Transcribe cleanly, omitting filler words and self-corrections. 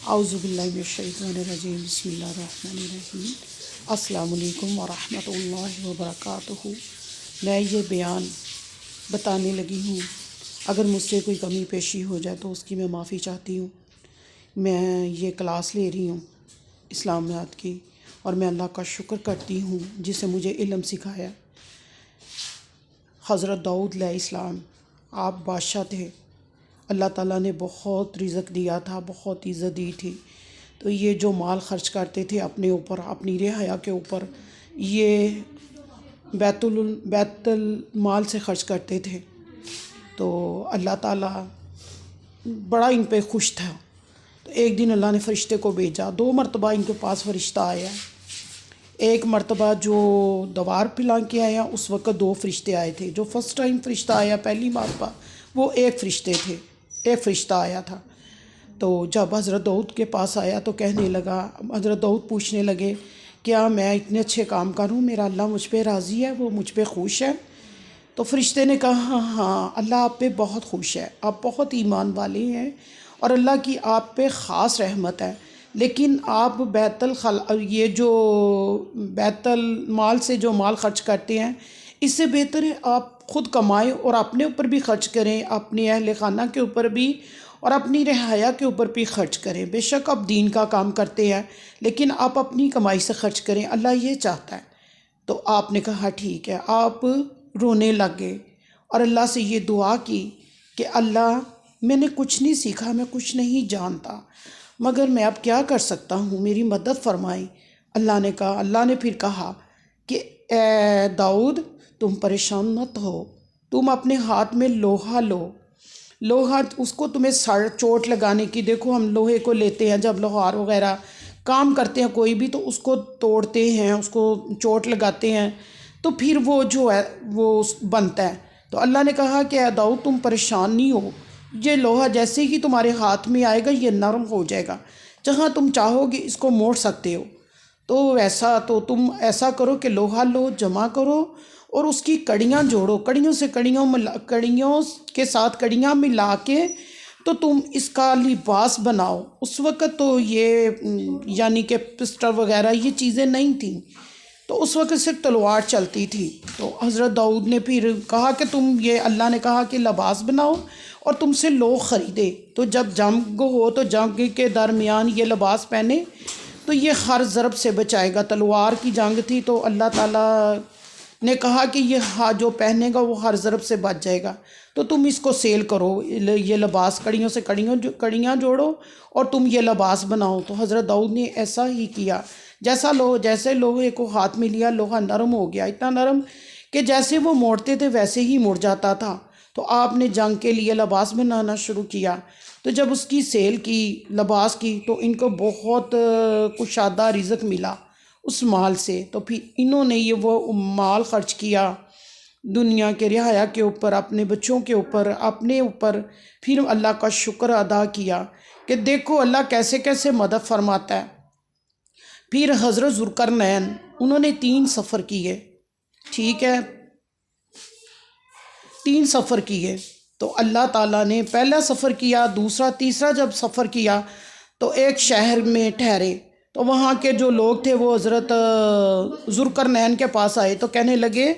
اعوذ باللہ من الشیطان الرجیم، بسم اللہ الرحمن الرحیم۔ السلام علیکم ورحمۃ اللہ وبرکاتہ۔ میں یہ بیان بتانے لگی ہوں، اگر مجھ سے کوئی کمی پیشی ہو جائے تو اس کی میں معافی چاہتی ہوں۔ میں یہ کلاس لے رہی ہوں اسلامیات کی، اور میں اللہ کا شکر کرتی ہوں جس نے مجھے علم سکھایا۔ حضرت داؤد علیہ السلام آپ بادشاہ تھے، اللہ تعالیٰ نے بہت رزق دیا تھا، بہت عزت دی تھی، تو یہ جو مال خرچ کرتے تھے اپنے اوپر، اپنی رعایا کے اوپر، یہ بیت المال سے خرچ کرتے تھے، تو اللہ تعالیٰ بڑا ان پہ خوش تھا۔ تو ایک دن اللہ نے فرشتے کو بھیجا، 2 مرتبہ ان کے پاس فرشتہ آیا۔ ایک مرتبہ جو دوار پھلا کے آیا اس وقت 2 فرشتے آئے تھے۔ جو فرسٹ ٹائم فرشتہ آیا پہلی مرتبہ، وہ ایک فرشتہ آیا تھا۔ تو جب حضرت داؤد کے پاس آیا تو کہنے لگا، حضرت داؤد پوچھنے لگے، کیا میں اتنے اچھے کام کروں، میرا اللہ مجھ پہ راضی ہے، وہ مجھ پہ خوش ہے؟ تو فرشتے نے کہا، ہاں اللہ آپ پہ بہت خوش ہے، آپ بہت ایمان والے ہیں اور اللہ کی آپ پہ خاص رحمت ہے، لیکن آپ یہ جو بیت المال سے جو مال خرچ کرتے ہیں، اس سے بہتر ہے آپ خود کمائیں اور اپنے اوپر بھی خرچ کریں، اپنے اہل خانہ کے اوپر بھی اور اپنی رعایا کے اوپر بھی خرچ کریں۔ بے شک آپ دین کا کام کرتے ہیں، لیکن آپ اپنی کمائی سے خرچ کریں، اللہ یہ چاہتا ہے۔ تو آپ نے کہا ٹھیک ہے، آپ رونے لگے اور اللہ سے یہ دعا کی کہ اللہ میں نے کچھ نہیں سیکھا، میں کچھ نہیں جانتا، مگر میں اب کیا کر سکتا ہوں، میری مدد فرمائیں۔ اللہ نے پھر کہا کہ اے داؤد تم پریشان مت ہو، تم اپنے ہاتھ میں لوہا لو، لوہا اس کو تمہیں چوٹ لگانے کی، دیکھو ہم لوہے کو لیتے ہیں جب لوہار وغیرہ کام کرتے ہیں کوئی بھی، تو اس کو توڑتے ہیں، اس کو چوٹ لگاتے ہیں، تو پھر وہ جو ہے وہ بنتا ہے۔ تو اللہ نے کہا کہ اے داؤد تم پریشان نہیں ہو، یہ لوہا جیسے ہی تمہارے ہاتھ میں آئے گا یہ نرم ہو جائے گا، جہاں تم چاہو گے اس کو موڑ سکتے ہو۔ تو تم ایسا کرو کہ لوہا لو، جمع کرو اور اس کی کڑیاں جوڑو، کڑیوں کے ساتھ کڑیاں ملا کے تو تم اس کا لباس بناؤ۔ اس وقت تو یہ یعنی کہ پسٹل وغیرہ یہ چیزیں نہیں تھیں، تو اس وقت صرف تلوار چلتی تھی۔ تو حضرت داؤد نے پھر کہا کہ اللہ نے کہا کہ لباس بناؤ اور تم سے لوگ خریدے، تو جب جنگ ہو تو جنگ کے درمیان یہ لباس پہنے تو یہ ہر ضرب سے بچائے گا۔ تلوار کی جنگ تھی تو اللہ تعالیٰ نے کہا کہ یہ جو پہنے گا وہ ہر ضرب سے بچ جائے گا، تو تم اس کو سیل کرو، یہ لباس کڑیوں سے کڑیاں جوڑو اور تم یہ لباس بناؤ۔ تو حضرت داؤد نے ایسا ہی کیا، جیسے لوہے کو ہاتھ میں لیا، لوہا نرم ہو گیا، اتنا نرم کہ جیسے وہ موڑتے تھے ویسے ہی مڑ جاتا تھا۔ تو آپ نے جنگ کے لیے لباس بنانا شروع کیا، تو جب اس کی سیل کی، لباس کی، تو ان کو بہت کشادہ رزق ملا اس مال سے۔ تو پھر انہوں نے وہ مال خرچ کیا دنیا کے رعایا کے اوپر، اپنے بچوں کے اوپر، اپنے اوپر، پھر اللہ کا شکر ادا کیا کہ دیکھو اللہ کیسے کیسے مدد فرماتا ہے۔ پھر حضرت ذوالقرنین انہوں نے 3 سفر کیے، ٹھیک ہے، 3 سفر کیے۔ تو اللہ تعالیٰ نے پہلا سفر کیا، دوسرا، تیسرا جب سفر کیا تو ایک شہر میں ٹھہرے، تو وہاں کے جو لوگ تھے وہ حضرت ذوالقرنین کے پاس آئے تو کہنے لگے